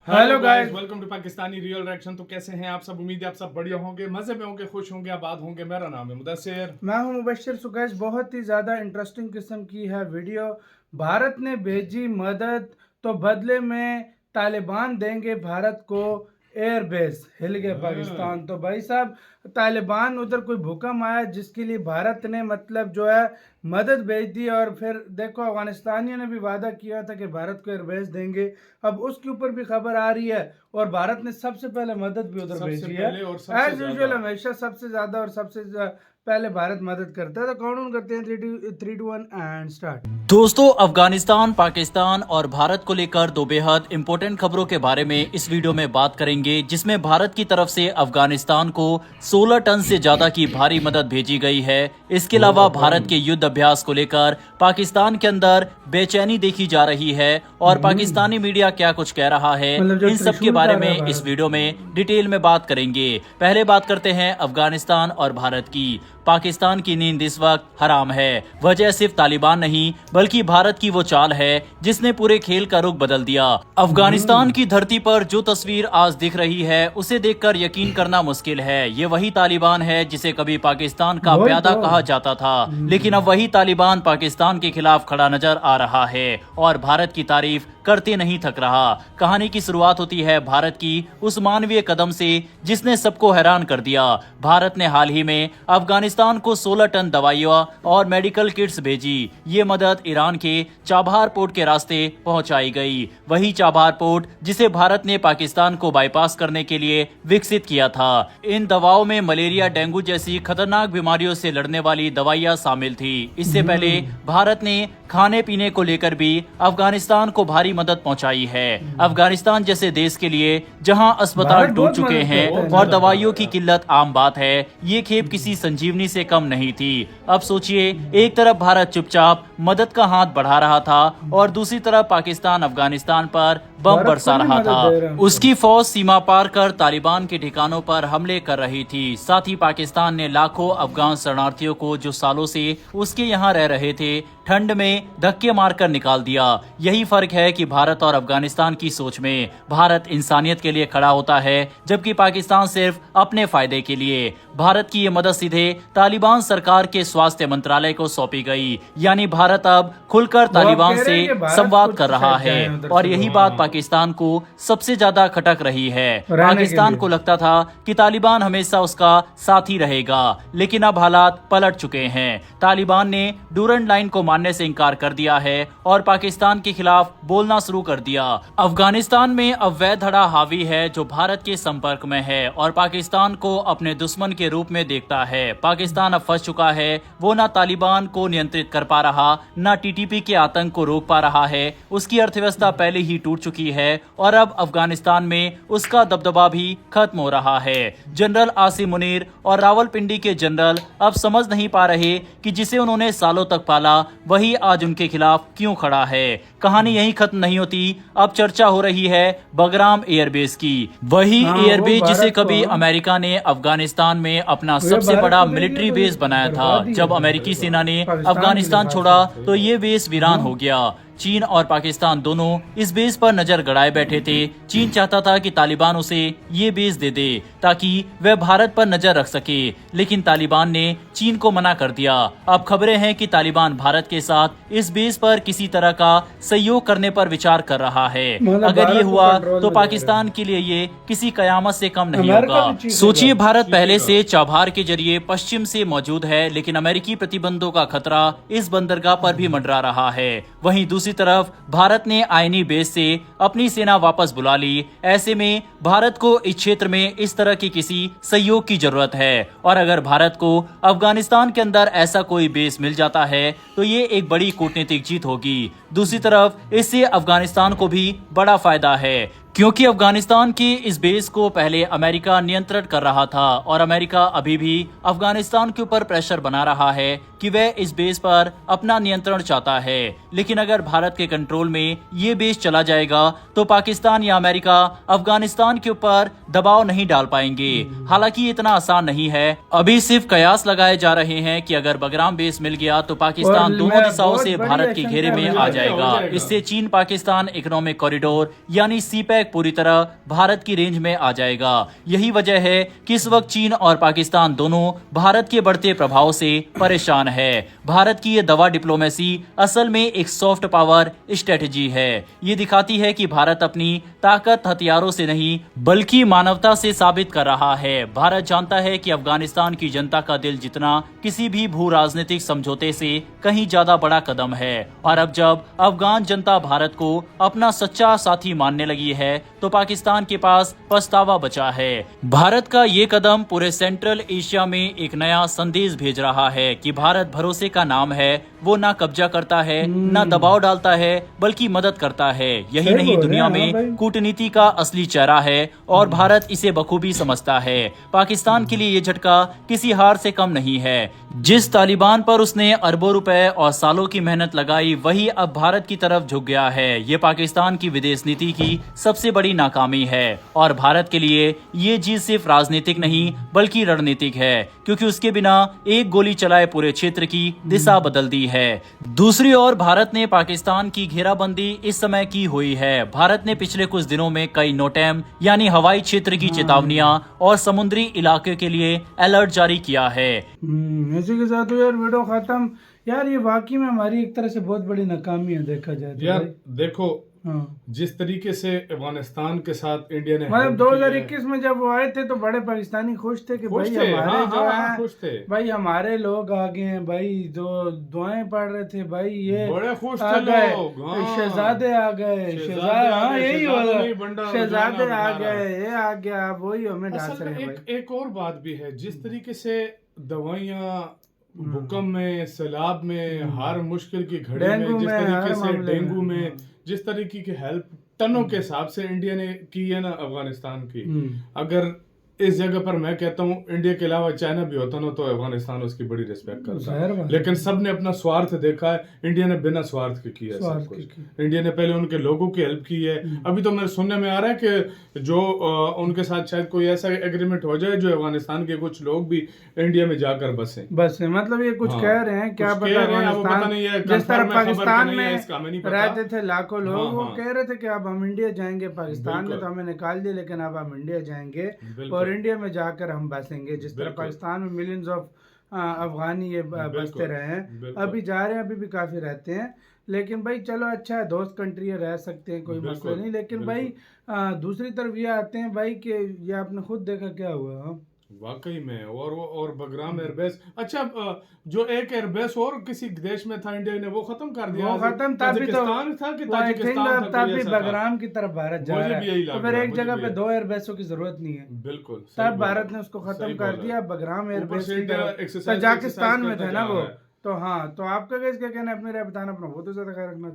Hello guys, welcome to Pakistani real reaction. तो कैसे हैं आप सब? उम्मीद है आप सब बढ़िया होंगे, मजे में होंगे, खुश होंगे, आबाद होंगे। मेरा नाम है मुदस्सिर। मैं हूं मुबश्शिर। सो गाइस, बहुत ही ज़्यादा इंटरेस्टिंग किस्म की है वीडियो। भारत ने भेजी मदद, तो बदले में तालिबान देंगे भारत को एयर बेस। हिल गए पाकिस्तान। तो भाई साहब, तालिबान उधर कोई भूकंप आया जिसके लिए भारत ने मतलब जो है मदद भेज दी। और फिर देखो, अफगानिस्तानियों ने भी वादा किया था कि भारत को एयरबेस देंगे। अब उसके ऊपर भी खबर आ रही है और भारत ने सबसे पहले मदद भी उधर भेजी है। एज यूजुअल हमेशा सबसे ज्यादा और सबसे पहले भारत मदद करता है। तो काउंट करते हैं 3 2 1 एंड स्टार्ट। दोस्तों, अफगानिस्तान, पाकिस्तान और भारत को लेकर दो बेहद इंपॉर्टेंट खबरों के बारे में इस वीडियो में बात करेंगे, जिसमें भारत की तरफ से अफगानिस्तान को 16 टन से ज्यादा की भारी मदद भेजी गई है। इसके अलावा भारत के युद्ध अभ्यास को लेकर पाकिस्तान के अंदर बेचैनी देखी जा रही है और पाकिस्तानी मीडिया क्या कुछ कह रहा है, इन सब के बारे में इस वीडियो में डिटेल में बात करेंगे। पहले बात करते हैं अफगानिस्तान और भारत की। पाकिस्तान की नींद इस वक्त हराम है। वजह सिर्फ तालिबान नहीं बल्कि भारत की वो चाल है जिसने पूरे खेल का रुख बदल दिया। अफगानिस्तान की धरती पर जो तस्वीर आज दिख रही है उसे देखकर यकीन करना मुश्किल है। ये वही तालिबान है जिसे कभी पाकिस्तान का प्यादा कहा जाता था, लेकिन अब वही तालिबान पाकिस्तान के खिलाफ खड़ा नजर आ रहा है और भारत की तारीफ करते नहीं थक रहा। कहानी की शुरुआत होती है भारत की उस मानवीय कदम से जिसने सबको हैरान कर दिया। भारत ने हाल ही में अफगानिस्तान को 16 टन दवाइयां और मेडिकल किट्स भेजी। ये मदद ईरान के चाबहार पोर्ट के रास्ते पहुंचाई गई। वही चाबहार पोर्ट जिसे भारत ने पाकिस्तान को बाईपास करने के लिए विकसित किया था। इन दवाओं में मलेरिया, डेंगू जैसी खतरनाक बीमारियों से लड़ने वाली दवाइयां शामिल थी। इससे पहले भारत ने खाने पीने को लेकर भी अफगानिस्तान को भारी मदद पहुंचाई है। अफगानिस्तान जैसे देश के लिए जहां अस्पताल टूट चुके हैं और दवाइयों की किल्लत आम बात है, ये खेप किसी संजीवनी से कम नहीं थी। अब सोचिए, एक तरफ भारत चुपचाप मदद का हाथ बढ़ा रहा था और दूसरी तरफ पाकिस्तान अफगानिस्तान पर बम बरसा रहा था। उसकी फौज सीमा पार कर तालिबान के ठिकानों पर हमले कर रही थी। साथ ही पाकिस्तान ने लाखों अफगान शरणार्थियों को जो सालों से उसके यहाँ रह रहे थे ठंड में धक्के मारकर निकाल दिया। यही फर्क है कि भारत और अफगानिस्तान की सोच में। भारत इंसानियत के लिए खड़ा होता है जबकि पाकिस्तान सिर्फ अपने फायदे के लिए। भारत की ये मदद सीधे तालिबान सरकार के स्वास्थ्य मंत्रालय को सौंपी गई, यानी भारत अब खुलकर तालिबान से संवाद कर रहा है और यही बात पाकिस्तान को सबसे ज्यादा खटक रही है। पाकिस्तान को लगता था कि तालिबान हमेशा उसका साथी रहेगा, लेकिन अब हालात पलट चुके हैं। तालिबान ने डूरंड लाइन को मानने से इनकार कर दिया है और पाकिस्तान के खिलाफ बोलना शुरू कर दिया। अफगानिस्तान में अब वह धड़ा हावी है जो भारत के संपर्क में है और पाकिस्तान को अपने दुश्मन के रूप में देखता है। पाकिस्तान अब फंस चुका है। वो ना तालिबान को नियंत्रित कर पा रहा, ना टीटीपी के आतंक को रोक पा रहा है। उसकी अर्थव्यवस्था पहले ही टूट चुकी है और अब अफगानिस्तान में उसका दबदबा भी खत्म हो रहा है। जनरल आसिम मुनीर और रावलपिंडी के जनरल अब समझ नहीं पा रहे कि जिसे उन्होंने सालों तक पाला वही आज उनके खिलाफ क्यों खड़ा है। कहानी यही खत्म नहीं होती। अब चर्चा हो रही है बगराम एयरबेस की। वही एयरबेस जिसे कभी अमेरिका ने अफगानिस्तान में अपना सबसे बड़ा मिलिट्री बेस बनाया था। जब अमेरिकी सेना ने अफगानिस्तान छोड़ा तो ये बेस वीरान हो गया। चीन और पाकिस्तान दोनों इस बेस पर नजर गड़ाए बैठे थे। चीन चाहता था कि तालिबान उसे ये बेस दे दे ताकि वह भारत पर नजर रख सके, लेकिन तालिबान ने चीन को मना कर दिया। अब खबरें हैं कि तालिबान भारत के साथ इस बेस पर किसी तरह का सहयोग करने पर विचार कर रहा है। अगर ये हुआ तो पाकिस्तान के लिए ये किसी कयामत से कम नहीं होगा। सोचिए, भारत पहले से चाबहार के जरिए पश्चिम से मौजूद है, लेकिन अमेरिकी प्रतिबंधों का खतरा इस बंदरगाह पर भी मंडरा रहा है। वहीं दूसरी तरफ भारत ने आईनी बेस से अपनी सेना वापस बुला ली। ऐसे में भारत को इस क्षेत्र में इस तरह की किसी सहयोग की जरूरत है और अगर भारत को अफगानिस्तान के अंदर ऐसा कोई बेस मिल जाता है तो ये एक बड़ी कूटनीतिक जीत होगी। दूसरी तरफ इससे अफगानिस्तान को भी बड़ा फायदा है क्योंकि अफगानिस्तान के इस बेस को पहले अमेरिका नियंत्रण कर रहा था और अमेरिका अभी भी अफगानिस्तान के ऊपर प्रेशर बना रहा है कि वह इस बेस पर अपना नियंत्रण चाहता है। लेकिन अगर भारत के कंट्रोल में ये बेस चला जाएगा तो पाकिस्तान या अमेरिका अफगानिस्तान के ऊपर दबाव नहीं डाल पाएंगे। हालांकि ये इतना आसान नहीं है। अभी सिर्फ कयास लगाए जा रहे हैं कि अगर बगराम बेस मिल गया तो पाकिस्तान दोनों दिशाओं से भारत के घेरे में आ जाएगा। इससे चीन पाकिस्तान इकोनॉमिक कॉरिडोर यानी सीपैक अटैक पूरी तरह भारत की रेंज में आ जाएगा। यही वजह है कि इस वक्त चीन और पाकिस्तान दोनों भारत के बढ़ते प्रभाव से परेशान है। भारत की ये दवा डिप्लोमेसी असल में एक सॉफ्ट पावर स्ट्रेटेजी है। ये दिखाती है कि भारत अपनी ताकत हथियारों से नहीं बल्कि मानवता से साबित कर रहा है। भारत जानता है कि अफगानिस्तान की जनता का दिल जीतना किसी भी भू राजनीतिक समझौते से कहीं ज्यादा बड़ा कदम है, और अब जब अफगान जनता भारत को अपना सच्चा साथी मानने लगी है तो पाकिस्तान के पास पछतावा बचा है। भारत का ये कदम पूरे सेंट्रल एशिया में एक नया संदेश भेज रहा है कि भारत भरोसे का नाम है। वो ना कब्जा करता है, ना दबाव डालता है, बल्कि मदद करता है। यही नहीं, दुनिया में कूटनीति का असली चेहरा है और भारत इसे बखूबी समझता है। पाकिस्तान के लिए ये झटका किसी हार से कम नहीं है। जिस तालिबान पर उसने अरबों रुपए और सालों की मेहनत लगाई, वही अब भारत की तरफ झुक गया है। ये पाकिस्तान की विदेश नीति की सबसे बड़ी नाकामी है और भारत के लिए ये जीत सिर्फ राजनीतिक नहीं बल्कि रणनीतिक है, क्योंकि उसके बिना एक गोली चलाए पूरे क्षेत्र की दिशा बदल दी है। दूसरी ओर भारत ने पाकिस्तान की घेराबंदी इस समय की हुई है। भारत ने पिछले कुछ दिनों में कई नोटैम यानी हवाई क्षेत्र की चेतावनियां और समुद्री इलाके के लिए अलर्ट जारी किया है। इसी के साथ यार वीडियो खत्म। यार ये वाकई में हमारी एक तरह से बहुत बड़ी नाकामी है देखा जाए तो यार। भाई। देखो हाँ। जिस तरीके से अफगानिस्तान के साथ इंडिया ने मतलब 2021 में जब वो आए थे तो बड़े पाकिस्तानी खुश थे कि भाई हमारे जो है खुश थे, भाई हमारे लोग आ गए हैं भाई, जो दुआएं पढ़ रहे थे भाई ये बड़े खुश आ थे गए, लोग। शहजादे आ गए, शहजादे, हाँ यही वाला शहजादे आ गए, ये आ गया, अब वही हमें डांस रहे हैं भाई। एक और बात भी है, जिस तरीके से दवाइयाँ भूकंप में, सैलाब में, हर मुश्किल की घड़ी में, जिस तरीके से डेंगू में जिस तरीके की हेल्प टनों के हिसाब से इंडिया ने की है ना अफगानिस्तान की, अगर इस जगह पर मैं कहता हूँ इंडिया के अलावा चाइना भी होता ना तो अफगानिस्तान उसकी बड़ी रिस्पेक्ट करता है, लेकिन सबने अपना स्वार्थ देखा है। इंडिया ने बिना स्वार्थ के किया सब कुछ। इंडिया ने पहले उनके लोगों की हेल्प की है। अभी तो मेरे सुनने में आ रहा है कि जो उनके साथ शायद कोई ऐसा एग्रीमेंट हो जाए जो अफगानिस्तान के कुछ लोग भी इंडिया में जाकर बसे मतलब ये कुछ कह रहे हैं, क्या पता अफगानिस्तान जिस तरह पाकिस्तान में रहते थे लाखों लोग, वो कह रहे थे कि अब हम इंडिया जाएंगे, पाकिस्तान ने तो हमें निकाल दिया लेकिन अब हम इंडिया जाएंगे और इंडिया में जाकर हम बसेंगे। जिस तरह पाकिस्तान में मिलियंस ऑफ अफगानी ये बसते रहे हैं, अभी जा रहे हैं, अभी भी काफी रहते हैं। लेकिन भाई चलो अच्छा है, दोस्त कंट्री है, रह सकते हैं, कोई मसला नहीं। लेकिन भाई दूसरी तरफ ये आते हैं भाई कि ये आपने खुद देखा क्या हुआ वाकई में। और बगराम एयरबेस, अच्छा जो एक एयरबेस और किसी देश में था इंडिया ने वो खत्म कर दिया, वो खत्म तभी तो था कि ताजिकिस्तान था, तभी बगराम की तरफ भारत जा रहा है। तो फिर एक जगह पे 2 एयरबेसों की जरूरत नहीं है, बिल्कुल तब भारत ने उसको खत्म कर दिया। बगराम एयरबेस तजाकिस्तान में था ना वो, तो हाँ। तो आपका क्या कहना है, अपनी राय बताना, अपना बहुत ज्यादा ख्याल रखना।